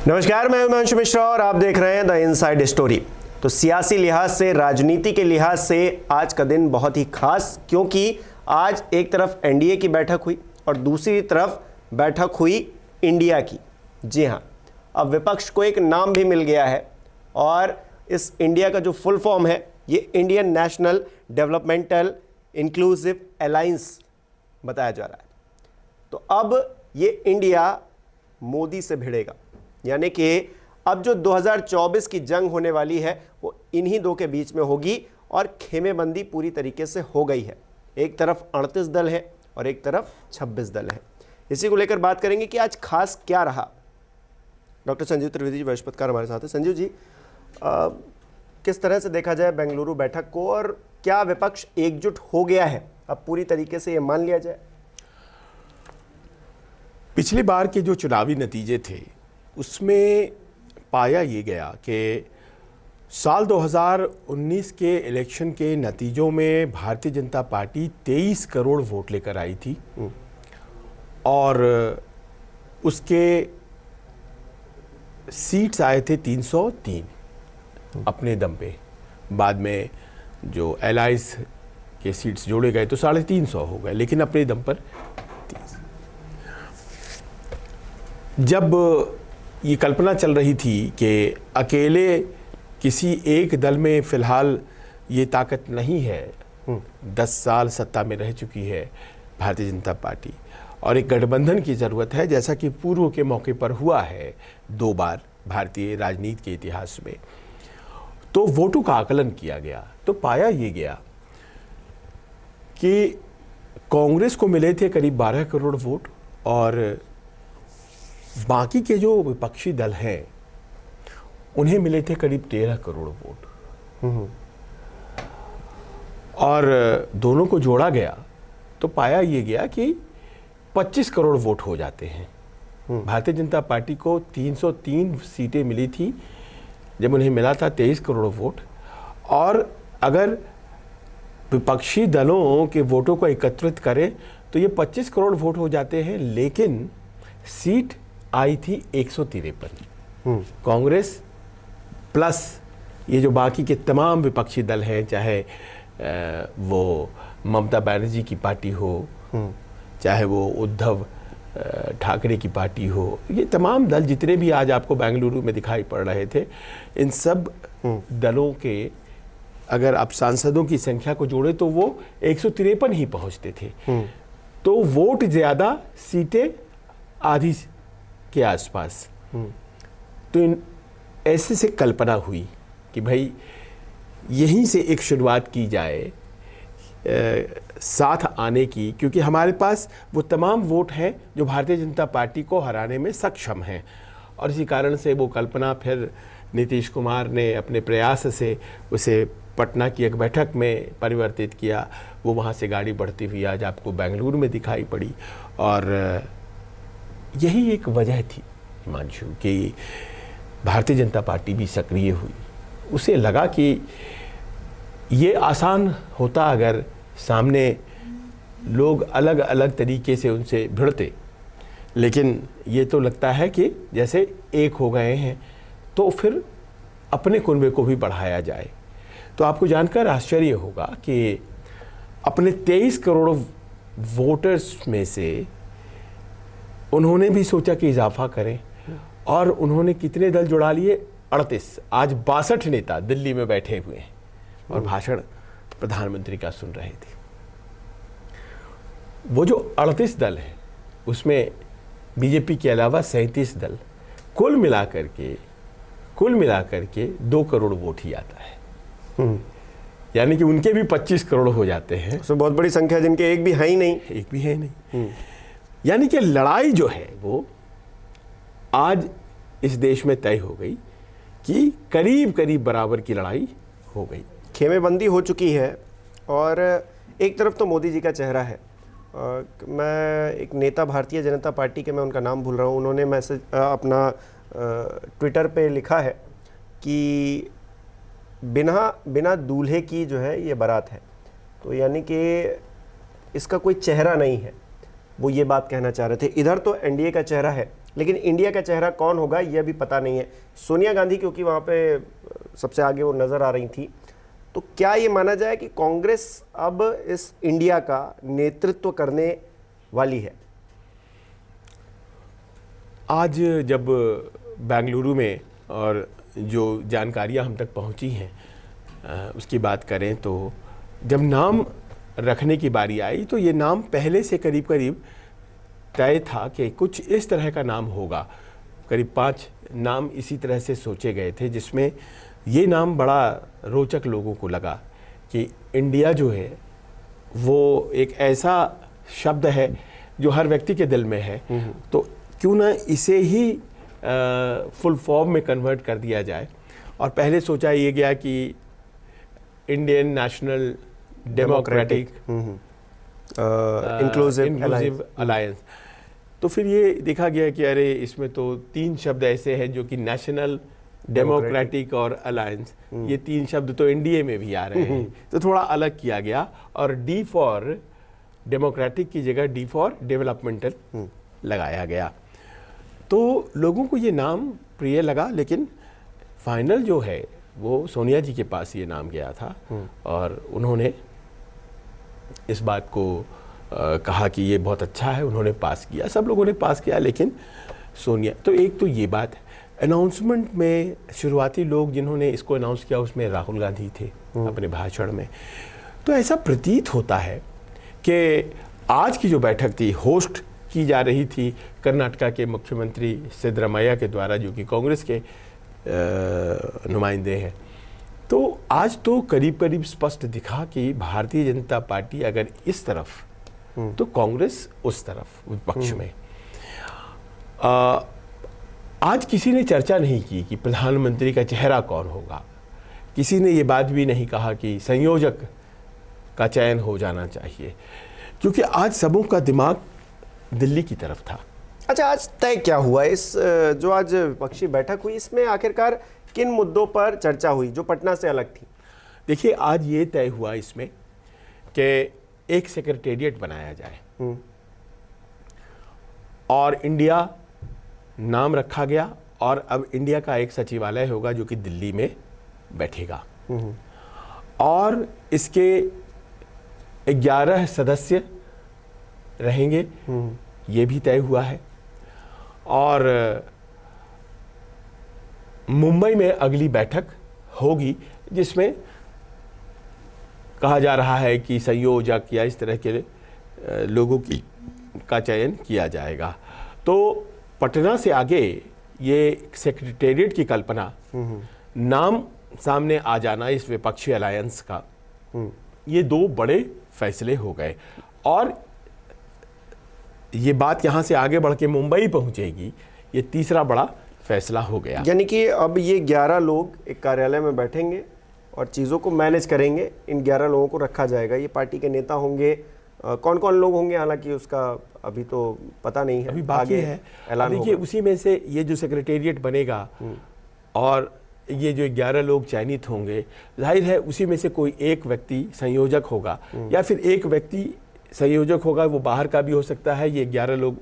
नमस्कार, मैं हिमांशु मिश्रा और आप देख रहे हैं द इनसाइड स्टोरी। तो सियासी लिहाज से, राजनीति के लिहाज से आज का दिन बहुत ही खास, क्योंकि आज एक तरफ एनडीए की बैठक हुई और दूसरी तरफ बैठक हुई इंडिया की। जी हाँ, अब विपक्ष को एक नाम भी मिल गया है और इस इंडिया का जो फुल फॉर्म है ये Indian national developmental inclusive alliance बताया जा रहा है। तो अब ये इंडिया मोदी से भिड़ेगा, यानी कि अब जो 2024 की जंग होने वाली है वो इन्हीं दो के बीच में होगी और खेमेबंदी पूरी तरीके से हो गई है। एक तरफ 38 दल है और एक तरफ 26 दल है। इसी को लेकर बात करेंगे कि आज खास क्या रहा। डॉक्टर संजीव त्रिवेदी जी वरिष्ठ पत्रकार हमारे साथ हैं। संजीव जी, किस तरह से देखा जाए बेंगलुरु बैठक को और क्या विपक्ष एकजुट हो गया है अब पूरी तरीके से ये मान लिया जाए? पिछली बार के जो चुनावी नतीजे थे उसमें पाया ये गया कि साल 2019 के इलेक्शन के नतीजों में भारतीय जनता पार्टी 23 करोड़ वोट लेकर आई थी और उसके सीट्स आए थे 303 अपने दम पे। बाद में जो एलाइज के सीट्स जोड़े गए तो 350 हो गए, लेकिन अपने दम पर 30। जब ये कल्पना चल रही थी कि अकेले किसी एक दल में फ़िलहाल ये ताकत नहीं है, 10 साल सत्ता में रह चुकी है भारतीय जनता पार्टी और एक गठबंधन की ज़रूरत है, जैसा कि पूर्व के मौके पर हुआ है 2 बार भारतीय राजनीति के इतिहास में। तो वोटों का आकलन किया गया तो पाया ये गया कि कांग्रेस को मिले थे करीब 12 करोड़ वोट और बाकी के जो विपक्षी दल हैं उन्हें मिले थे करीब 13 करोड़ वोट। और दोनों को जोड़ा गया तो पाया ये गया कि 25 करोड़ वोट हो जाते हैं। भारतीय जनता पार्टी को 303 सीटें मिली थी जब उन्हें मिला था 23 करोड़ वोट, और अगर विपक्षी दलों के वोटों को एकत्रित करें तो ये 25 करोड़ वोट हो जाते हैं, लेकिन सीट आई थी 153। कांग्रेस प्लस ये जो बाकी के तमाम विपक्षी दल हैं, चाहे वो ममता बनर्जी की पार्टी हो, चाहे वो उद्धव ठाकरे की पार्टी हो, ये तमाम दल जितने भी आज आपको बेंगलुरु में दिखाई पड़ रहे थे, इन सब दलों के अगर आप सांसदों की संख्या को जोड़े तो वो 153 ही पहुंचते थे। तो वोट ज़्यादा, सीटें आधी के आसपास। तो ऐसे से कल्पना हुई कि भाई यहीं से एक शुरुआत की जाए साथ आने की, क्योंकि हमारे पास वो तमाम वोट हैं जो भारतीय जनता पार्टी को हराने में सक्षम हैं। और इसी कारण से वो कल्पना फिर नीतीश कुमार ने अपने प्रयास से उसे पटना की एक बैठक में परिवर्तित किया। वो वहाँ से गाड़ी बढ़ती हुई आज आपको बेंगलुरु में दिखाई पड़ी। और यही एक वजह थी हिमांशु कि भारतीय जनता पार्टी भी सक्रिय हुई। उसे लगा कि ये आसान होता अगर सामने लोग अलग अलग तरीके से उनसे भिड़ते, लेकिन ये तो लगता है कि जैसे एक हो गए हैं तो फिर अपने कुनबे को भी बढ़ाया जाए। तो आपको जानकर आश्चर्य होगा कि अपने 23 करोड़ वोटर्स में से उन्होंने भी सोचा कि इजाफा करें और उन्होंने कितने दल जुड़ा लिए? 38। आज 62 नेता दिल्ली में बैठे हुए हैं और भाषण प्रधानमंत्री का सुन रहे थे। वो जो 38 दल हैं उसमें बीजेपी के अलावा 37 दल, कुल मिलाकर के 2 करोड़ वोट ही आता है। यानी कि उनके भी 25 करोड़ हो जाते हैं। तो बहुत बड़ी संख्या जिनके एक भी है ही नहीं। एक भी है नहीं। यानी कि लड़ाई जो है वो आज इस देश में तय हो गई कि करीब करीब बराबर की लड़ाई हो गई, खेमेबंदी हो चुकी है। और एक तरफ तो मोदी जी का चेहरा है। मैं एक नेता भारतीय जनता पार्टी के, मैं उनका नाम भूल रहा हूँ, उन्होंने मैसेज अपना ट्विटर पे लिखा है कि बिना दूल्हे की जो है ये बारात है। तो यानी कि इसका कोई चेहरा नहीं है, वो ये बात कहना चाह रहे थे। इधर तो एनडीए का चेहरा है लेकिन इंडिया का चेहरा कौन होगा यह अभी पता नहीं है। सोनिया गांधी क्योंकि वहाँ पे सबसे आगे वो नज़र आ रही थी, तो क्या ये माना जाए कि कांग्रेस अब इस इंडिया का नेतृत्व करने वाली है? आज जब बेंगलुरु में और जो जानकारियां हम तक पहुंची हैं उसकी बात करें, तो जब नाम रखने की बारी आई तो ये नाम पहले से करीब करीब तय था कि कुछ इस तरह का नाम होगा। करीब 5 नाम इसी तरह से सोचे गए थे, जिसमें ये नाम बड़ा रोचक लोगों को लगा कि इंडिया जो है वो एक ऐसा शब्द है जो हर व्यक्ति के दिल में है, तो क्यों ना इसे ही फुल फॉर्म में कन्वर्ट कर दिया जाए। और पहले सोचा ये गया कि Indian national democratic inclusive alliance. तो फिर ये देखा गया कि अरे इसमें तो 3 शब्द ऐसे हैं जो कि नेशनल, डेमोक्रेटिक और अलायंस, ये 3 शब्द तो एनडीए में भी आ रहे हैं, तो थोड़ा अलग किया गया और डी फॉर डेमोक्रेटिक की जगह डी फॉर डेवलपमेंटल लगाया गया। तो लोगों को ये नाम प्रिय लगा, लेकिन फाइनल जो है वो सोनिया जी के पास ये नाम गया था और उन्होंने इस बात को कहा कि ये बहुत अच्छा है, उन्होंने पास किया, सब लोगों ने पास किया, लेकिन सोनिया, तो एक तो ये बात है। अनाउंसमेंट में शुरुआती लोग जिन्होंने इसको अनाउंस किया उसमें राहुल गांधी थे अपने भाषण में। तो ऐसा प्रतीत होता है कि आज की जो बैठक थी होस्ट की जा रही थी कर्नाटका के मुख्यमंत्री सिद्धरामैया के द्वारा, जो कि कांग्रेस के नुमाइंदे हैं। तो आज तो करीब करीब स्पष्ट दिखा कि भारतीय जनता पार्टी अगर इस तरफ तो कांग्रेस उस तरफ विपक्ष में। आज किसी ने चर्चा नहीं की कि प्रधानमंत्री का चेहरा कौन होगा, किसी ने ये बात भी नहीं कहा कि संयोजक का चयन हो जाना चाहिए, क्योंकि आज सबों का दिमाग दिल्ली की तरफ था। अच्छा, आज तय क्या हुआ? इस जो आज विपक्षी बैठक हुई इसमें आखिरकार किन मुद्दों पर चर्चा हुई जो पटना से अलग थी? देखिए, आज ये तय हुआ इसमें कि एक सेक्रेटेरिएट बनाया जाए और इंडिया नाम रखा गया, और अब इंडिया का एक सचिवालय होगा जो कि दिल्ली में बैठेगा और इसके 11 सदस्य रहेंगे, ये भी तय हुआ है। और मुंबई में अगली बैठक होगी जिसमें कहा जा रहा है कि संयोजक या इस तरह के लोगों का चयन किया जाएगा। तो पटना से आगे ये सेक्रेटेरिएट की कल्पना, नाम सामने आ जाना इस विपक्षी अलायंस का, ये 2 बड़े फैसले हो गए और ये बात यहाँ से आगे बढ़ के मुंबई पहुँचेगी, ये तीसरा बड़ा फैसला हो गया। यानी कि अब ये 11 लोग एक कार्यालय में बैठेंगे और चीज़ों को मैनेज करेंगे। इन 11 लोगों को रखा जाएगा, ये पार्टी के नेता होंगे। कौन कौन लोग होंगे हालांकि उसका अभी तो पता नहीं है, अभी बाकी है ऐलान। देखिए, उसी में से ये जो सेक्रेटेरिएट बनेगा और ये जो 11 लोग चयनित होंगे, जाहिर है उसी में से कोई एक व्यक्ति संयोजक होगा या फिर एक व्यक्ति संयोजक होगा, वो बाहर का भी हो सकता है। ये 11 लोग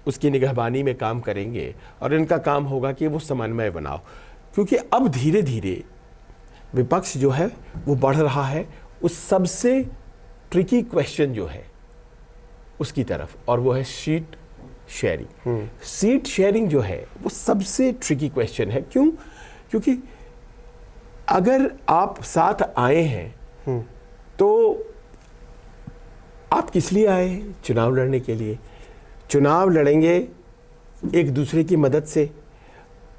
उसकी निगहबानी में काम करेंगे और इनका काम होगा कि वो समन्वय बनाओ, क्योंकि अब धीरे धीरे विपक्ष जो है वो बढ़ रहा है उस सबसे ट्रिकी क्वेश्चन जो है उसकी तरफ, और वो है सीट शेयरिंग। सीट शेयरिंग जो है वो सबसे ट्रिकी क्वेश्चन है। क्यों? क्योंकि अगर आप साथ आए हैं तो आप किस लिए आए हैं? चुनाव लड़ने के लिए। चुनाव लड़ेंगे एक दूसरे की मदद से,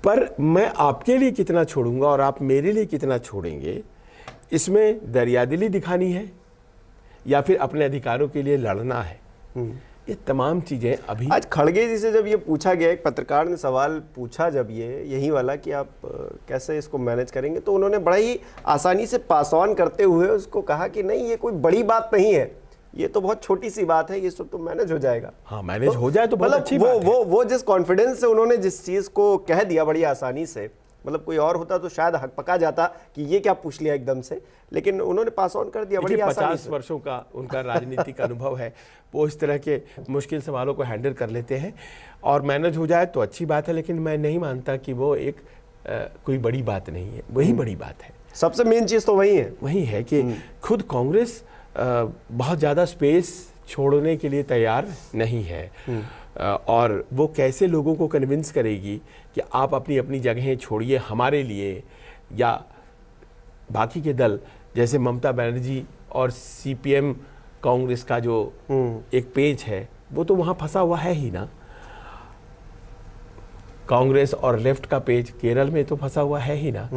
पर मैं आपके लिए कितना छोड़ूंगा और आप मेरे लिए कितना छोड़ेंगे, इसमें दरियादिली दिखानी है या फिर अपने अधिकारों के लिए लड़ना है। ये तमाम चीज़ें अभी आज खड़गे जी से जब ये पूछा गया, एक पत्रकार ने सवाल पूछा जब यही वाला कि आप कैसे इसको मैनेज करेंगे, तो उन्होंने बड़ा ही आसानी से पास ऑन करते हुए उसको कहा कि नहीं, ये कोई बड़ी बात नहीं है, ये तो बहुत छोटी सी बात है, ये सब तो मैनेज हो जाएगा। हाँ, मैनेज हो जाए तो बहुत अच्छी बात है। वो जिस कॉन्फिडेंस से उन्होंने जिस चीज़ को कह दिया बड़ी आसानी से, मतलब कोई और होता तो शायद हक पका जाता कि ये क्या पूछ लिया एकदम से, लेकिन उन्होंने पास ऑन कर दिया बड़ी आसानी 50 वर्षों का उनका राजनीतिक अनुभव है, वो इस तरह के मुश्किल सवालों को हैंडल कर लेते हैं और मैनेज हो जाए तो अच्छी बात है, लेकिन मैं नहीं मानता कि वो एक कोई बड़ी बात नहीं है, वही बड़ी बात है। सबसे मेन चीज़ तो वही है कि खुद कांग्रेस बहुत ज़्यादा स्पेस छोड़ने के लिए तैयार नहीं है, और वो कैसे लोगों को कन्विंस करेगी कि आप अपनी अपनी जगहें छोड़िए हमारे लिए, या बाकी के दल जैसे ममता बनर्जी और सीपीएम कांग्रेस का जो एक पेज है वो तो वहाँ फंसा हुआ है ही ना। कांग्रेस और लेफ्ट का पेज केरल में तो फंसा हुआ है ही ना।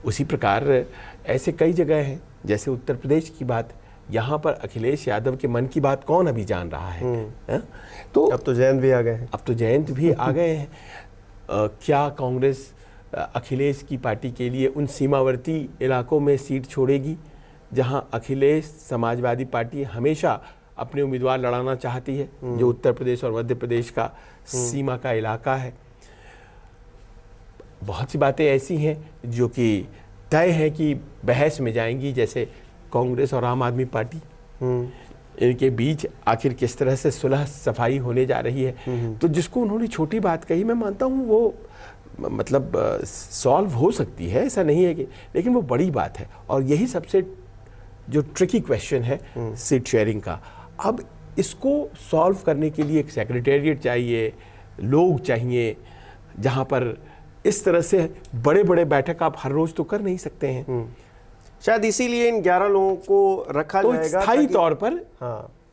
उसी प्रकार ऐसे कई जगह हैं, जैसे उत्तर प्रदेश की बात, यहाँ पर अखिलेश यादव के मन की बात कौन अभी जान रहा है? तो अब तो जयंत भी आ गए हैं। अब तो जयंत भी आ गए हैं। क्या कांग्रेस अखिलेश की पार्टी के लिए उन सीमावर्ती इलाकों में सीट छोड़ेगी जहां अखिलेश समाजवादी पार्टी हमेशा अपने उम्मीदवार लड़ाना चाहती है, जो उत्तर प्रदेश और मध्य प्रदेश का सीमा का इलाका है? बहुत सी बातें ऐसी हैं जो कि तय है कि बहस में जाएंगी, जैसे कांग्रेस और आम आदमी पार्टी, इनके बीच आखिर किस तरह से सुलह सफाई होने जा रही है। तो जिसको उन्होंने छोटी बात कही, मैं मानता हूँ वो मतलब सॉल्व हो सकती है, ऐसा नहीं है कि, लेकिन वो बड़ी बात है। और यही सबसे जो ट्रिकी क्वेश्चन है सीट शेयरिंग का। अब इसको सॉल्व करने के लिए एक सेक्रेटेरिएट चाहिए, लोग चाहिए, जहाँ पर इस तरह से बड़े बड़े बैठक आप हर रोज तो कर नहीं सकते हैं। शायद इसीलिए इन 11 लोगों को रखा तो जाएगा स्थायी तौर पर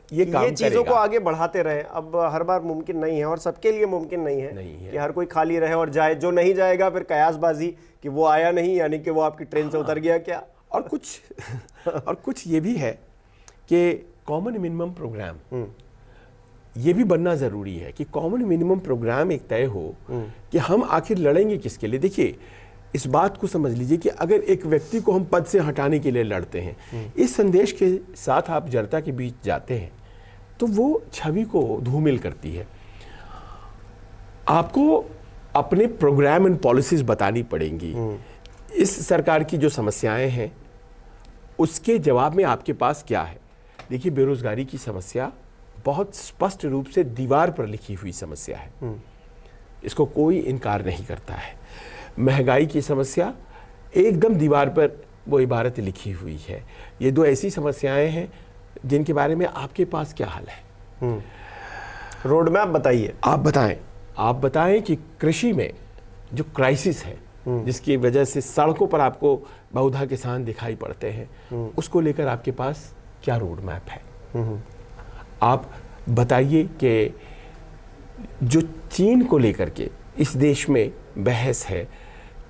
ये चीजों को आगे बढ़ाते रहे। अब हर बार मुमकिन नहीं है और सबके लिए मुमकिन नहीं है कि हर कोई खाली रहे और जाए। जो नहीं जाएगा फिर कयासबाजी कि वो आया नहीं, यानी कि वो आपकी ट्रेन से उतर गया क्या। और कुछ ये भी है कि कॉमन मिनिमम प्रोग्राम ये भी बनना जरूरी है, कि कॉमन मिनिमम प्रोग्राम एक तय हो कि हम आखिर लड़ेंगे किसके लिए। देखिए, इस बात को समझ लीजिए कि अगर एक व्यक्ति को हम पद से हटाने के लिए लड़ते हैं, इस संदेश के साथ आप जनता के बीच जाते हैं, तो वो छवि को धूमिल करती है। आपको अपने प्रोग्राम एंड पॉलिसीज बतानी पड़ेंगी। इस सरकार की जो समस्याएं हैं उसके जवाब में आपके पास क्या है। देखिए, बेरोजगारी की समस्या बहुत स्पष्ट रूप से दीवार पर लिखी हुई समस्या है, इसको कोई इनकार नहीं करता है। महंगाई की समस्या एकदम दीवार पर वो इबारत लिखी हुई है। ये दो ऐसी समस्याएं हैं जिनके बारे में आपके पास क्या हाल है? रोड मैप बताइए। आप बताएं कि कृषि में जो क्राइसिस है, जिसकी वजह से सड़कों पर आपको बहुधा किसान दिखाई पड़ते हैं, उसको लेकर आपके पास क्या रोड मैप है? आप बताइए कि जो चीन को लेकर के इस देश में बहस है,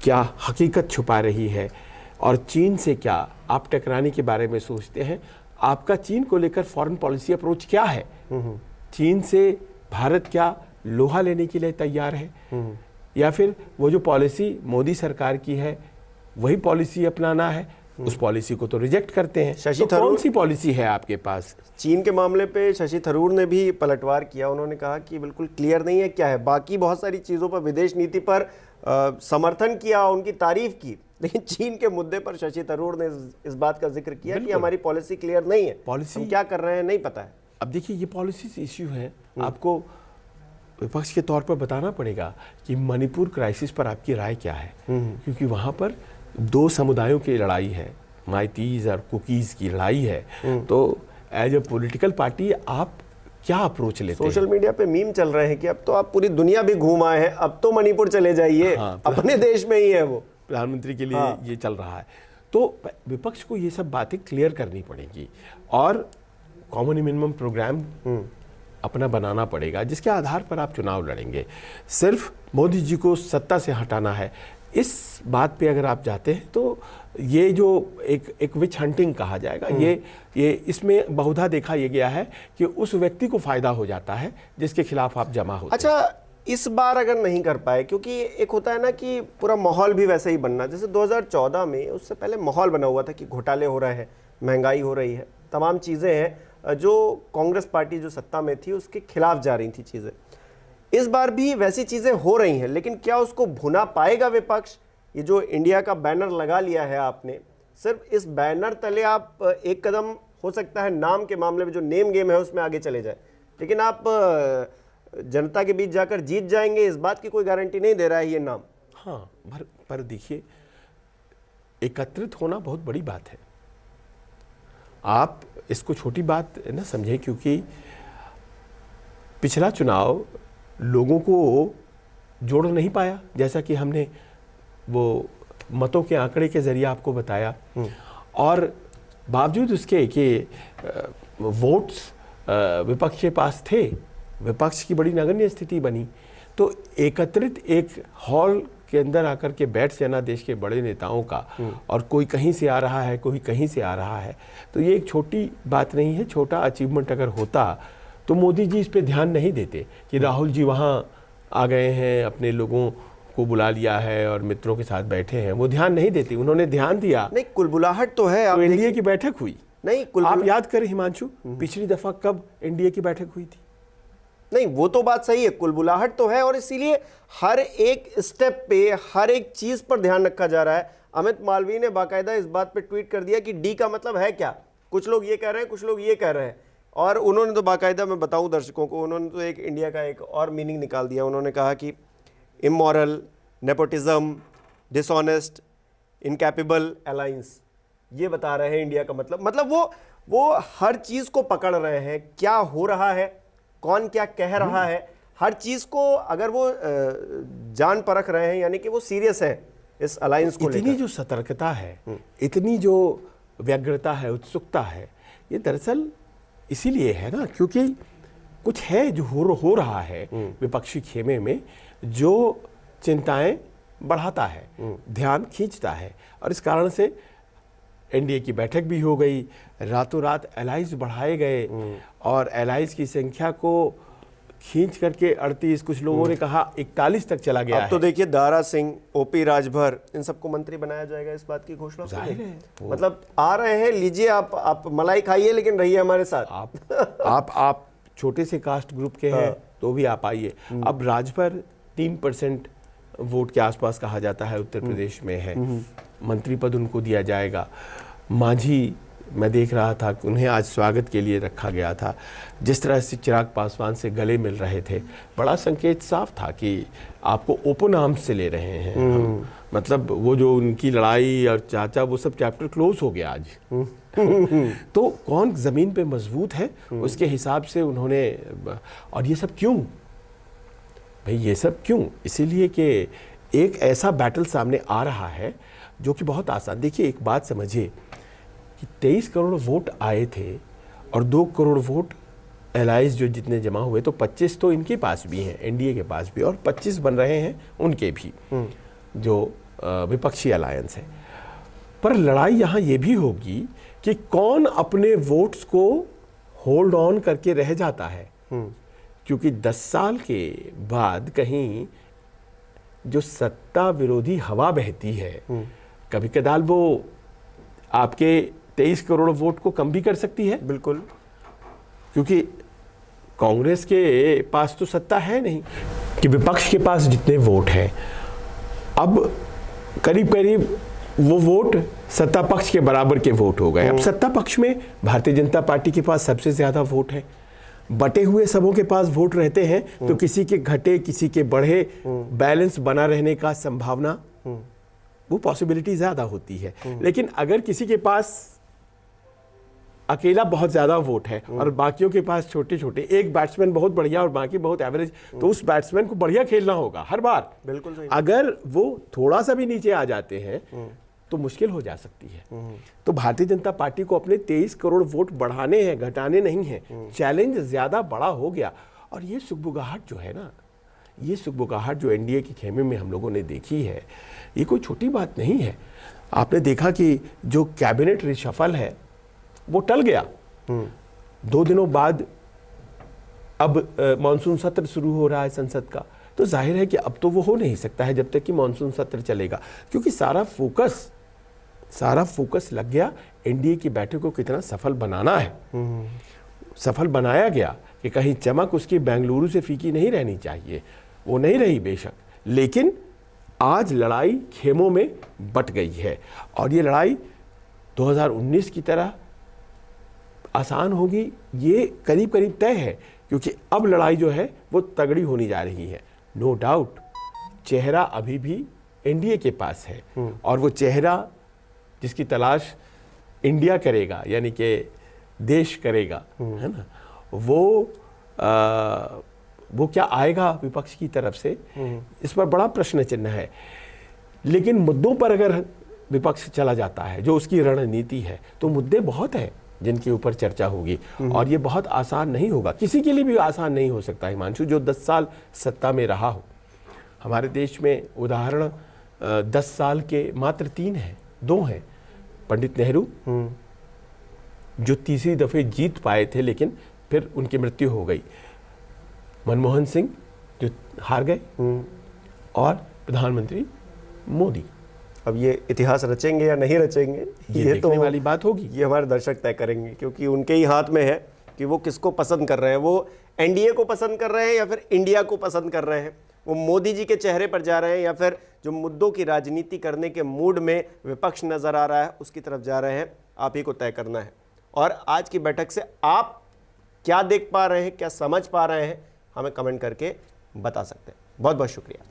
क्या हकीकत छुपा रही है और चीन से क्या आप टकराने के बारे में सोचते हैं? आपका चीन को लेकर फॉरेन पॉलिसी अप्रोच क्या है? चीन से भारत क्या लोहा लेने के लिए तैयार है, या फिर वो जो पॉलिसी मोदी सरकार की है वही पॉलिसी अपनाना है? उस पॉलिसी को तो रिजेक्ट करते हैं। शशि तो कौन सी पॉलिसी है आपके पास? चीन के मामले पे शशि थरूर ने भी पलटवार किया। उन्होंने कहा कि बिल्कुल क्लियर नहीं है क्या है। बाकी बहुत सारी चीज़ों पर, विदेश नीति पर समर्थन किया, उनकी तारीफ की, लेकिन चीन के मुद्दे पर शशि थरूर ने इस बात का जिक्र किया कि हमारी पॉलिसी क्लियर नहीं है, पॉलिसी हम क्या कर रहे हैं नहीं पता है। अब देखिए, ये पॉलिसी इश्यू है, आपको विपक्ष के तौर पर बताना पड़ेगा कि मणिपुर क्राइसिस पर आपकी राय क्या है, क्योंकि वहाँ पर दो समुदायों की लड़ाई है, माइतीज और कुकीज की लड़ाई है। तो एज ए पॉलिटिकल पार्टी आप क्या अप्रोच लेते हैं? सोशल मीडिया पे मीम चल रहे हैं कि अब तो आप पूरी दुनिया भी घूम आए हैं, अब तो मणिपुर चले जाइए। अपने देश में ही है वो, प्रधानमंत्री के लिए ये चल रहा है। तो विपक्ष को ये सब बातें क्लियर करनी पड़ेगी और कॉमन मिनिमम प्रोग्राम अपना बनाना पड़ेगा, जिसके आधार पर आप चुनाव लड़ेंगे। सिर्फ मोदी जी को सत्ता से हटाना है, इस बात पे अगर आप जाते हैं तो ये जो एक विच हंटिंग कहा जाएगा, ये इसमें बहुधा देखा ये गया है कि उस व्यक्ति को फायदा हो जाता है जिसके खिलाफ आप जमा होते हैं। अच्छा, इस बार अगर नहीं कर पाए, क्योंकि एक होता है ना कि पूरा माहौल भी वैसे ही बनना, जैसे 2014 में उससे पहले माहौल बना हुआ था कि घोटाले हो रहे हैं, महंगाई हो रही है, तमाम चीज़ें हैं जो कांग्रेस पार्टी जो सत्ता में थी उसके खिलाफ जा रही थी चीज़ें। इस बार भी वैसी चीज़ें हो रही हैं, लेकिन क्या उसको भुना पाएगा विपक्ष, ये जो इंडिया का बैनर लगा लिया है आपने, सिर्फ इस बैनर तले आप एक कदम हो सकता है नाम के मामले में जो नेम गेम है उसमें आगे चले जाए, लेकिन आप जनता के बीच जाकर जीत जाएंगे इस बात की कोई गारंटी नहीं दे रहा है ये नाम। हाँ, पर देखिए, एकत्रित होना बहुत बड़ी बात है। आप इसको छोटी बात न समझें, क्योंकि पिछला चुनाव लोगों को जोड़ नहीं पाया, जैसा कि हमने वो मतों के आंकड़े के जरिए आपको बताया, और बावजूद उसके कि वोट्स विपक्ष के पास थे, विपक्ष की बड़ी नगण्य स्थिति बनी। तो एकत्रित एक हॉल के अंदर आकर के बैठ जाना देश के बड़े नेताओं का, और कोई कहीं से आ रहा है, कोई कहीं से आ रहा है, तो ये एक छोटी बात नहीं है। छोटा अचीवमेंट अगर होता तो मोदी जी इस पे ध्यान नहीं देते कि राहुल जी वहाँ आ गए हैं, अपने लोगों को बुला लिया है और मित्रों के साथ बैठे हैं, वो ध्यान नहीं देते। उन्होंने ध्यान दिया। नहीं, कुलबुलाहट तो है। तो एनडीए की बैठक हुई। नहीं, आप याद करें हिमांशु, पिछली दफा कब एनडीए की बैठक हुई थी? नहीं, वो तो बात सही है, कुलबुलाहट तो है, और इसीलिए हर एक स्टेप पे, हर एक चीज पर ध्यान रखा जा रहा है। अमित मालवीय ने बाकायदा इस बात पे ट्वीट कर दिया कि डी का मतलब है क्या। कुछ लोग ये कह रहे हैं, कुछ लोग ये कह रहे हैं, और उन्होंने तो बाकायदा, मैं बताऊं दर्शकों को, उन्होंने तो एक इंडिया का एक और मीनिंग निकाल दिया। उन्होंने कहा कि immoral, nepotism, dishonest, incapable alliance, ये बता रहे हैं इंडिया का मतलब वो हर चीज को पकड़ रहे हैं, क्या हो रहा है, कौन क्या कह रहा है, हर चीज को अगर वो जान परख रहे हैं, यानी कि वो सीरियस है इस अलायंस को लेकर। इतनी जो सतर्कता है, इतनी जो व्यग्रता है, उत्सुकता है, ये दरअसल इसीलिए है ना, क्योंकि कुछ है जो हो रहा है विपक्षी खेमे में, जो चिंताएं बढ़ाता है, ध्यान खींचता है, और इस कारण से एनडीए की बैठक भी हो गई, रातों रात एलाइज बढ़ाए गए, और एलाइज की संख्या को खींच करके 38, कुछ लोगों ने कहा 41 तक चला गया। अब तो देखिए, दारा सिंह, ओपी राजभर, इन सबको मंत्री बनाया जाएगा, इस बात की घोषणा जाहिर है। मतलब आ रहे हैं, लीजिए आप मलाई खाइए, लेकिन रहिए हमारे साथ। आप छोटे से कास्ट ग्रुप के हैं तो भी आप आइए। अब राजभर 3% वोट के आसपास कहा जाता है उत्तर प्रदेश में है, मंत्री पद उनको दिया जाएगा। मांझी, मैं देख रहा था कि उन्हें आज स्वागत के लिए रखा गया था। जिस तरह से चिराग पासवान से गले मिल रहे थे, बड़ा संकेत साफ था कि आपको ओपन आर्म्स से ले रहे हैं हम। मतलब वो जो उनकी लड़ाई और चाचा, वो सब चैप्टर क्लोज हो गया आज। तो कौन जमीन पे मजबूत है उसके हिसाब से उन्होंने, और ये सब क्यों भाई, ये सब क्यों? इसीलिए कि एक ऐसा बैटल सामने आ रहा है जो कि बहुत आसान। देखिए, एक बात समझिए कि 23 करोड़ वोट आए थे और 2 करोड़ वोट एलाइज जो जितने जमा हुए, तो 25 तो इनके पास भी हैं, एनडीए के पास भी, और 25 बन रहे हैं उनके भी, जो विपक्षी अलायंस है। पर लड़ाई यहाँ ये भी होगी कि कौन अपने वोट्स को होल्ड ऑन करके रह जाता है, क्योंकि 10 साल के बाद कहीं जो सत्ता विरोधी हवा बहती है, कभी कदाल वो आपके 23 करोड़ वोट को कम भी कर सकती है। बिल्कुल, क्योंकि कांग्रेस के पास तो सत्ता है नहीं कि विपक्ष के पास जितने वोट हैं, अब करीब करीब वो वोट सत्ता पक्ष के बराबर के वोट हो गए। अब सत्ता पक्ष में भारतीय जनता पार्टी के पास सबसे ज्यादा वोट है, बटे हुए सबों के पास वोट रहते हैं, तो किसी के घटे किसी के बढ़े, बैलेंस बना रहने का संभावना, वो पॉसिबिलिटी ज्यादा होती है। लेकिन अगर किसी के पास अकेला बहुत ज्यादा वोट है और बाकियों के पास छोटे छोटे, एक बैट्समैन बहुत बढ़िया और बाकी बहुत एवरेज, तो उस बैट्समैन को बढ़िया खेलना होगा हर बार। बिल्कुल सही। अगर वो थोड़ा सा भी नीचे आ जाते हैं तो मुश्किल हो जा सकती है। तो भारतीय जनता पार्टी को अपने 23 करोड़ वोट बढ़ाने हैं, घटाने नहीं हैं। चैलेंज ज्यादा बड़ा हो गया, और ये सुगबुगाहट जो है ना, ये सुगबुगाहट जो एनडीए के खेमे में हम लोगों ने देखी है, ये कोई छोटी बात नहीं है। आपने देखा कि जो कैबिनेट रिशफल है वो टल गया। 2 दिनों बाद अब मानसून सत्र शुरू हो रहा है संसद का, तो जाहिर है कि अब तो वो हो नहीं सकता है जब तक कि मानसून सत्र चलेगा, क्योंकि सारा फोकस लग गया एनडीए की बैठक को कितना सफल बनाना है। सफल बनाया गया कि कहीं चमक उसकी बेंगलुरु से फीकी नहीं रहनी चाहिए, वो नहीं रही बेशक, लेकिन आज लड़ाई खेमों में बट गई है और ये लड़ाई 2019 की तरह आसान होगी ये करीब करीब तय है, क्योंकि अब लड़ाई जो है वो तगड़ी होनी जा रही है। नो डाउट चेहरा अभी भी एनडीए के पास है और वो चेहरा जिसकी तलाश इंडिया करेगा, यानी कि देश करेगा, है ना, वो क्या आएगा विपक्ष की तरफ से, इस पर बड़ा प्रश्न चिन्ह है। लेकिन मुद्दों पर अगर विपक्ष चला जाता है, जो उसकी रणनीति है, तो मुद्दे बहुत हैं जिनके ऊपर चर्चा होगी और ये बहुत आसान नहीं होगा, किसी के लिए भी आसान नहीं हो सकता। हिमांशु, जो 10 साल सत्ता में रहा हो, हमारे देश में उदाहरण 10 साल के मात्र 3 हैं, 2 हैं। पंडित नेहरू जो तीसरी दफे जीत पाए थे लेकिन फिर उनकी मृत्यु हो गई, मनमोहन सिंह जो हार गए, और प्रधानमंत्री मोदी। अब ये इतिहास रचेंगे या नहीं रचेंगे ये देखने वाली बात होगी। ये हमारे दर्शक तय करेंगे, क्योंकि उनके ही हाथ में है कि वो किसको पसंद कर रहे हैं। वो एनडीए को पसंद कर रहे हैं या फिर इंडिया को पसंद कर रहे हैं, वो मोदी जी के चेहरे पर जा रहे हैं या फिर जो मुद्दों की राजनीति करने के मूड में विपक्ष नजर आ रहा है उसकी तरफ जा रहे हैं। आप ही को तय करना है। और आज की बैठक से आप क्या देख पा रहे हैं, क्या समझ पा रहे हैं, हमें कमेंट करके बता सकते हैं। बहुत बहुत शुक्रिया।